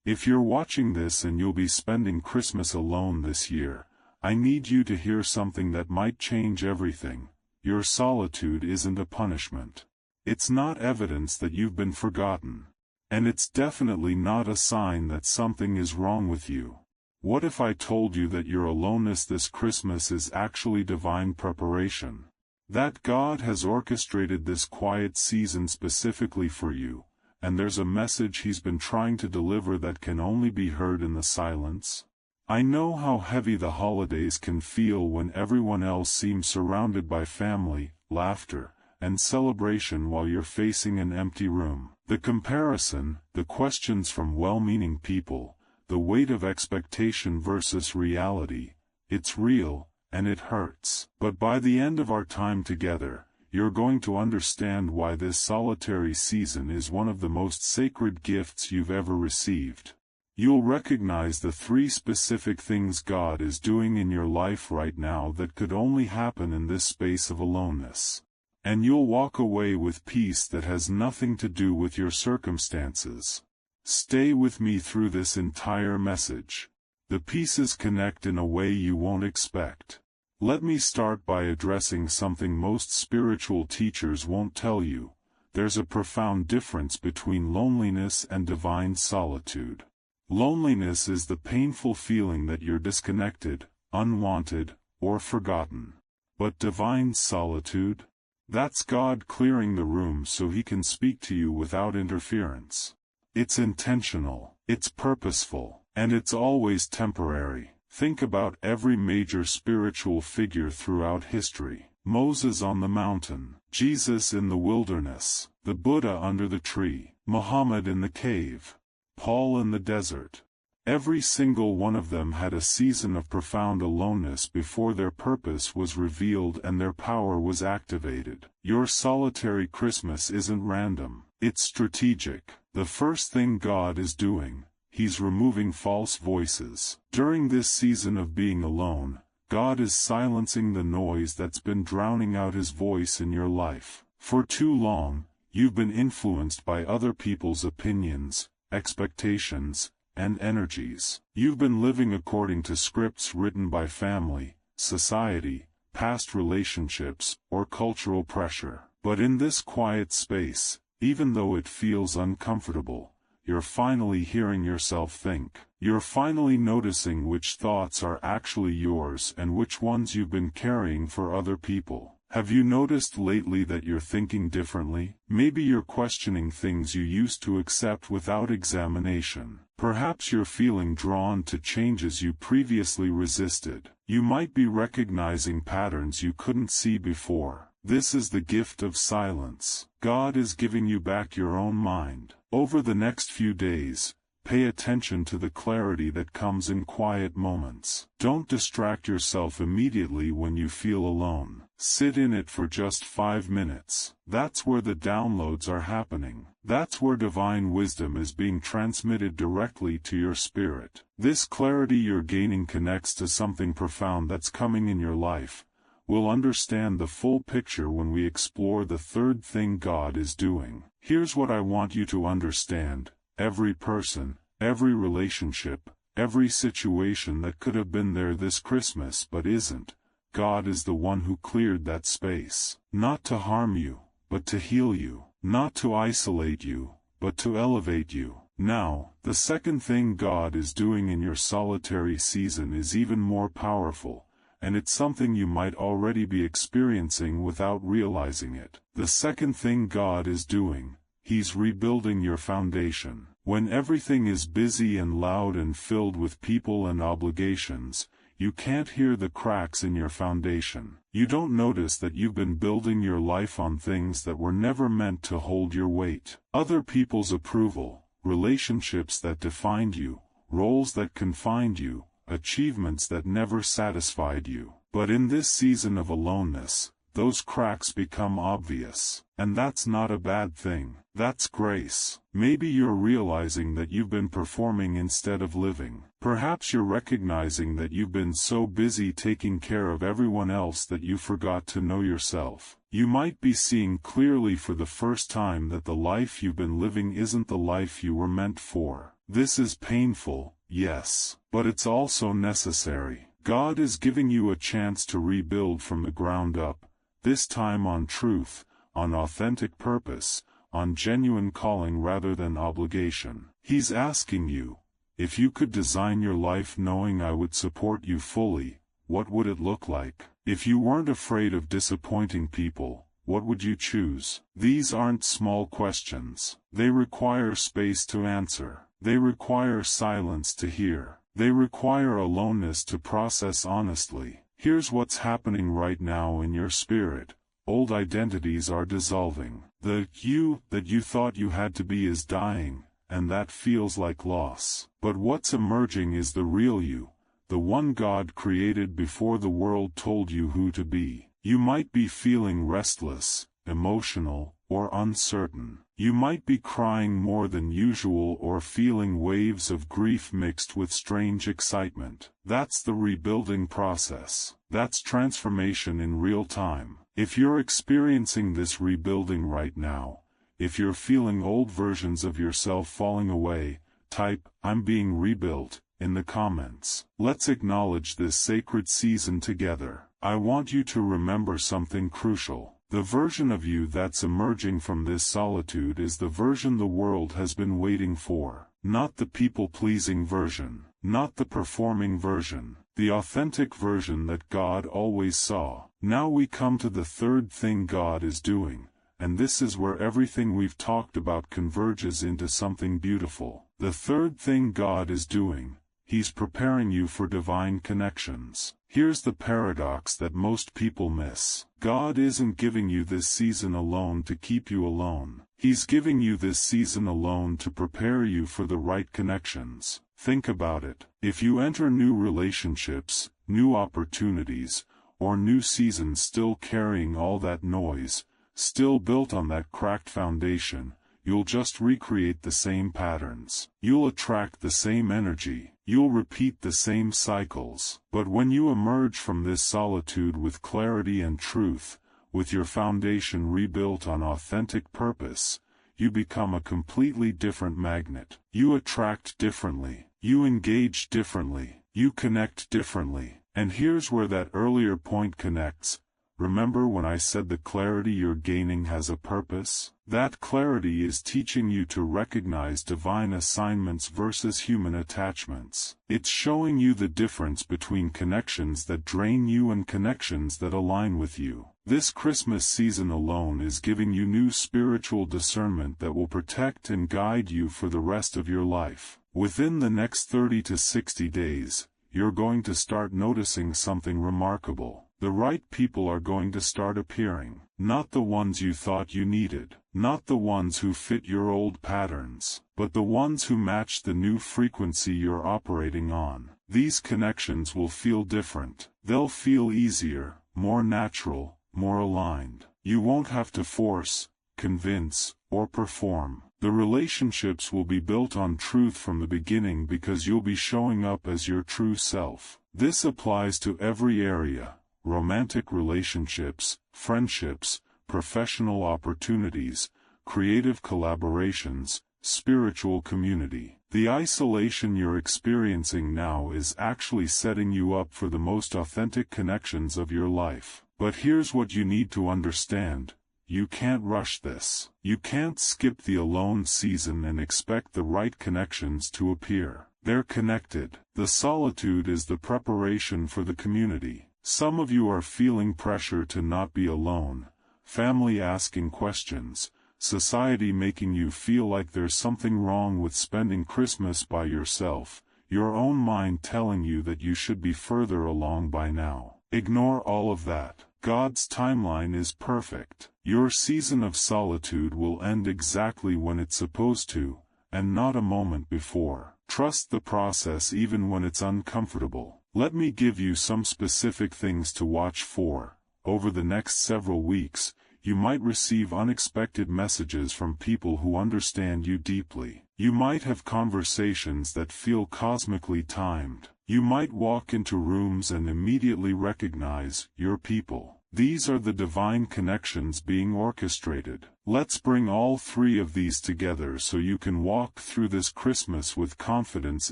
If you're watching this and you'll be spending Christmas alone this year, I need you to hear something that might change everything. Your solitude isn't a punishment. It's not evidence that you've been forgotten. And it's definitely not a sign that something is wrong with you. What if I told you that your aloneness this Christmas is actually divine preparation? That God has orchestrated this quiet season specifically for you, and there's a message He's been trying to deliver that can only be heard in the silence? I know how heavy the holidays can feel when everyone else seems surrounded by family, laughter, and celebration while you're facing an empty room. The comparison, the questions from well-meaning people, the weight of expectation versus reality, it's real, and it hurts. But by the end of our time together, you're going to understand why this solitary season is one of the most sacred gifts you've ever received. You'll recognize the 3 specific things God is doing in your life right now that could only happen in this space of aloneness. And you'll walk away with peace that has nothing to do with your circumstances. Stay with me through this entire message. The pieces connect in a way you won't expect. Let me start by addressing something most spiritual teachers won't tell you. There's a profound difference between loneliness and divine solitude. Loneliness is the painful feeling that you're disconnected, unwanted, or forgotten. But divine solitude? That's God clearing the room so He can speak to you without interference. It's intentional, it's purposeful, and it's always temporary. Think about every major spiritual figure throughout history. Moses on the mountain, Jesus in the wilderness, the Buddha under the tree, Muhammad in the cave, Paul in the desert. Every single one of them had a season of profound aloneness before their purpose was revealed and their power was activated. Your solitary Christmas isn't random, it's strategic. The first thing God is doing, He's removing false voices. During this season of being alone, God is silencing the noise that's been drowning out His voice in your life. For too long, you've been influenced by other people's opinions, expectations, and energies. You've been living according to scripts written by family, society, past relationships, or cultural pressure. But in this quiet space, even though it feels uncomfortable, you're finally hearing yourself think. You're finally noticing which thoughts are actually yours and which ones you've been carrying for other people. Have you noticed lately that you're thinking differently? Maybe you're questioning things you used to accept without examination. Perhaps you're feeling drawn to changes you previously resisted. You might be recognizing patterns you couldn't see before. This is the gift of silence. God is giving you back your own mind. Over the next few days, pay attention to the clarity that comes in quiet moments. Don't distract yourself immediately when you feel alone. Sit in it for just 5 minutes. That's where the downloads are happening. That's where divine wisdom is being transmitted directly to your spirit. This clarity you're gaining connects to something profound that's coming in your life. We'll understand the full picture when we explore the third thing God is doing. Here's what I want you to understand. Every person, every relationship, every situation that could have been there this Christmas but isn't, God is the one who cleared that space. Not to harm you, but to heal you. Not to isolate you, but to elevate you. Now, the second thing God is doing in your solitary season is even more powerful, and it's something you might already be experiencing without realizing it. The second thing God is doing, He's rebuilding your foundation. When everything is busy and loud and filled with people and obligations, you can't hear the cracks in your foundation. You don't notice that you've been building your life on things that were never meant to hold your weight. Other people's approval, relationships that defined you, roles that confined you, achievements that never satisfied you. But in this season of aloneness, those cracks become obvious. And that's not a bad thing. That's grace. Maybe you're realizing that you've been performing instead of living. Perhaps you're recognizing that you've been so busy taking care of everyone else that you forgot to know yourself. You might be seeing clearly for the first time that the life you've been living isn't the life you were meant for. This is painful, yes, but it's also necessary. God is giving you a chance to rebuild from the ground up, this time on truth, on authentic purpose, on genuine calling rather than obligation. He's asking you, if you could design your life knowing I would support you fully, what would it look like? If you weren't afraid of disappointing people, what would you choose? These aren't small questions. They require space to answer. They require silence to hear. They require aloneness to process honestly. Here's what's happening right now in your spirit. Old identities are dissolving. The you that you thought you had to be is dying, and that feels like loss. But what's emerging is the real you, the one God created before the world told you who to be. You might be feeling restless, emotional, or uncertain. You might be crying more than usual or feeling waves of grief mixed with strange excitement. That's the rebuilding process. That's transformation in real time. If you're experiencing this rebuilding right now, if you're feeling old versions of yourself falling away, type, "I'm being rebuilt," in the comments. Let's acknowledge this sacred season together. I want you to remember something crucial. The version of you that's emerging from this solitude is the version the world has been waiting for. Not the people-pleasing version. Not the performing version. The authentic version that God always saw. Now we come to the third thing God is doing, and this is where everything we've talked about converges into something beautiful. The third thing God is doing, He's preparing you for divine connections. Here's the paradox that most people miss. God isn't giving you this season alone to keep you alone. He's giving you this season alone to prepare you for the right connections. Think about it. If you enter new relationships, new opportunities, or new seasons still carrying all that noise, still built on that cracked foundation, you'll just recreate the same patterns. You'll attract the same energy. You'll repeat the same cycles. But when you emerge from this solitude with clarity and truth, with your foundation rebuilt on authentic purpose, you become a completely different magnet. You attract differently. You engage differently. You connect differently. And here's where that earlier point connects. Remember when I said the clarity you're gaining has a purpose? That clarity is teaching you to recognize divine assignments versus human attachments. It's showing you the difference between connections that drain you and connections that align with you. This Christmas season alone is giving you new spiritual discernment that will protect and guide you for the rest of your life. Within the next 30 to 60 days, you're going to start noticing something remarkable. The right people are going to start appearing. Not the ones you thought you needed. Not the ones who fit your old patterns. But the ones who match the new frequency you're operating on. These connections will feel different. They'll feel easier, more natural, more aligned. You won't have to force, convince, or perform. The relationships will be built on truth from the beginning because you'll be showing up as your true self. This applies to every area. Romantic relationships, friendships, professional opportunities, creative collaborations, spiritual community. The isolation you're experiencing now is actually setting you up for the most authentic connections of your life. But here's what you need to understand. You can't rush this. You can't skip the alone season and expect the right connections to appear. They're connected. The solitude is the preparation for the community. Some of you are feeling pressure to not be alone, family asking questions, society making you feel like there's something wrong with spending Christmas by yourself, your own mind telling you that you should be further along by now. Ignore all of that. God's timeline is perfect. Your season of solitude will end exactly when it's supposed to, and not a moment before. Trust the process even when it's uncomfortable. Let me give you some specific things to watch for. Over the next several weeks, you might receive unexpected messages from people who understand you deeply. You might have conversations that feel cosmically timed. You might walk into rooms and immediately recognize your people. These are the divine connections being orchestrated. Let's bring all three of these together so you can walk through this Christmas with confidence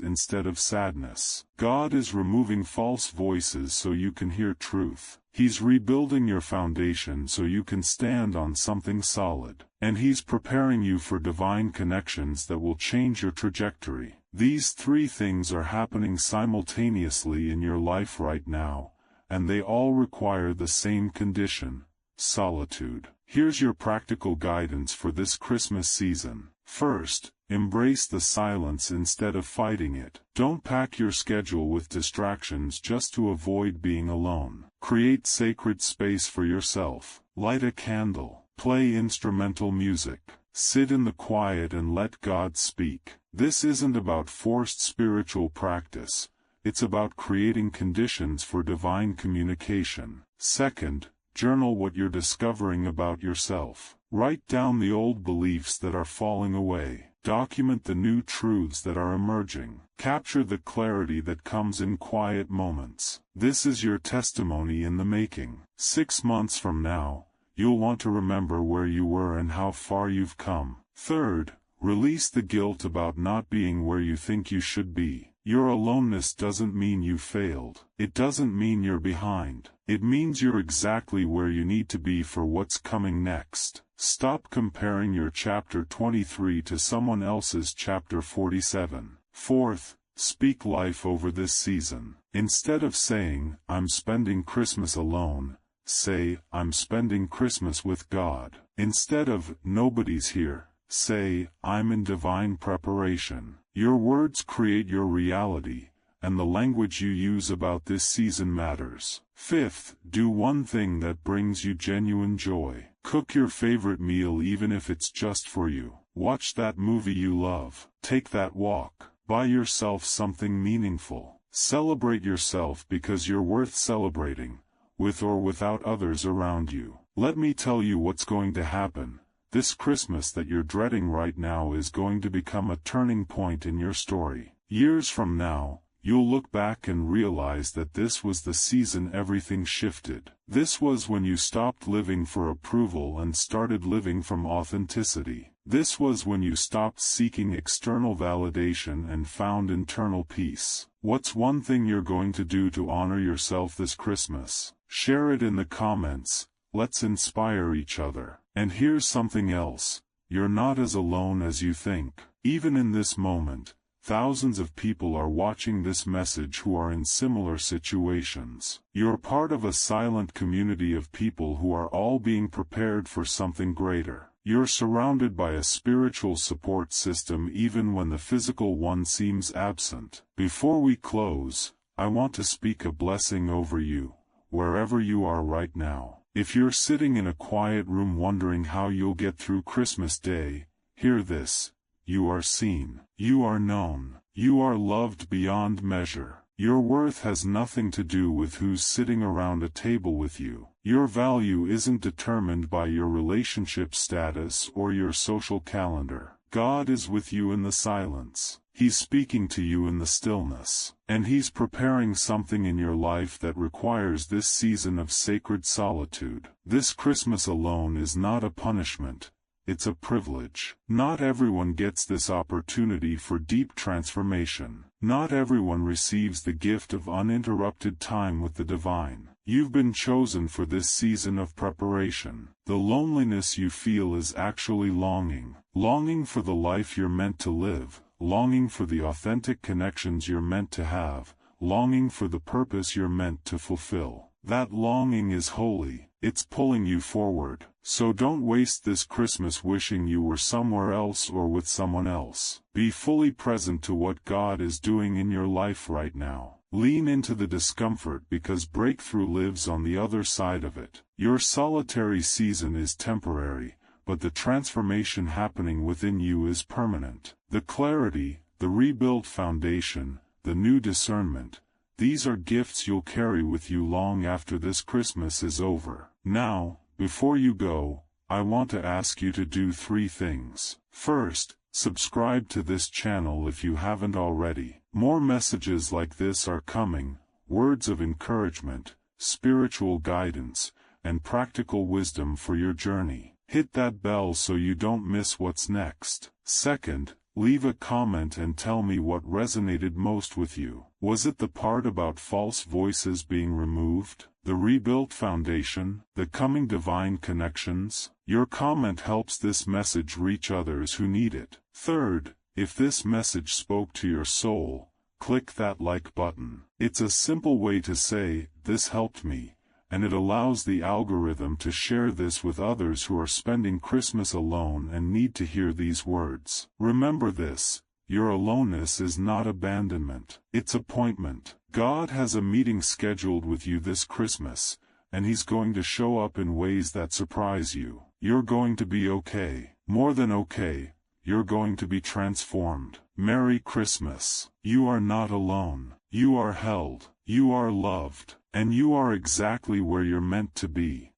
instead of sadness. God is removing false voices so you can hear truth. He's rebuilding your foundation so you can stand on something solid. And He's preparing you for divine connections that will change your trajectory. These three things are happening simultaneously in your life right now, and they all require the same condition: solitude. Here's your practical guidance for this Christmas season. First, embrace the silence instead of fighting it. Don't pack your schedule with distractions just to avoid being alone. Create sacred space for yourself. Light a candle. Play instrumental music. Sit in the quiet and let God speak. This isn't about forced spiritual practice. It's about creating conditions for divine communication. Second, journal what you're discovering about yourself. Write down the old beliefs that are falling away. Document the new truths that are emerging. Capture the clarity that comes in quiet moments. This is your testimony in the making. 6 months from now, you'll want to remember where you were and how far you've come. Third, release the guilt about not being where you think you should be. Your aloneness doesn't mean you failed. It doesn't mean you're behind. It means you're exactly where you need to be for what's coming next. Stop comparing your chapter 23 to someone else's chapter 47. Fourth, speak life over this season. Instead of saying, "I'm spending Christmas alone," say, "I'm spending Christmas with God." Instead of, "Nobody's here," say, "I'm in divine preparation." Your words create your reality, and the language you use about this season matters. Fifth, do one thing that brings you genuine joy. Cook your favorite meal even if it's just for you. Watch that movie you love. Take that walk. Buy yourself something meaningful. Celebrate yourself because you're worth celebrating, with or without others around you. Let me tell you what's going to happen. This Christmas that you're dreading right now is going to become a turning point in your story. Years from now, you'll look back and realize that this was the season everything shifted. This was when you stopped living for approval and started living from authenticity. This was when you stopped seeking external validation and found internal peace. What's one thing you're going to do to honor yourself this Christmas? Share it in the comments. Let's inspire each other. And here's something else. You're not as alone as you think. Even in this moment, thousands of people are watching this message who are in similar situations. You're part of a silent community of people who are all being prepared for something greater. You're surrounded by a spiritual support system even when the physical one seems absent. Before we close, I want to speak a blessing over you, wherever you are right now. If you're sitting in a quiet room wondering how you'll get through Christmas Day, hear this. You are seen. You are known. You are loved beyond measure. Your worth has nothing to do with who's sitting around a table with you. Your value isn't determined by your relationship status or your social calendar. God is with you in the silence. He's speaking to you in the stillness. And He's preparing something in your life that requires this season of sacred solitude. This Christmas alone is not a punishment. It's a privilege. Not everyone gets this opportunity for deep transformation. Not everyone receives the gift of uninterrupted time with the divine. You've been chosen for this season of preparation. The loneliness you feel is actually longing. Longing for the life you're meant to live. Longing for the authentic connections you're meant to have. Longing for the purpose you're meant to fulfill. That longing is holy. It's pulling you forward. So don't waste this Christmas wishing you were somewhere else or with someone else. Be fully present to what God is doing in your life right now. Lean into the discomfort because breakthrough lives on the other side of it. Your solitary season is temporary, but the transformation happening within you is permanent. The clarity, the rebuilt foundation, the new discernment, these are gifts you'll carry with you long after this Christmas is over. Now, before you go, I want to ask you to do 3 things. First, subscribe to this channel if you haven't already. More messages like this are coming, words of encouragement, spiritual guidance, and practical wisdom for your journey. Hit that bell so you don't miss what's next. Second, leave a comment and tell me what resonated most with you. Was it the part about false voices being removed, the rebuilt foundation, the coming divine connections? Your comment helps this message reach others who need it. Third, if this message spoke to your soul, click that like button. It's a simple way to say, "This helped me," and it allows the algorithm to share this with others who are spending Christmas alone and need to hear these words. Remember this, your aloneness is not abandonment, it's appointment. God has a meeting scheduled with you this Christmas, and He's going to show up in ways that surprise you. You're going to be okay. More than okay, you're going to be transformed. Merry Christmas. You are not alone. You are held. You are loved. And you are exactly where you're meant to be.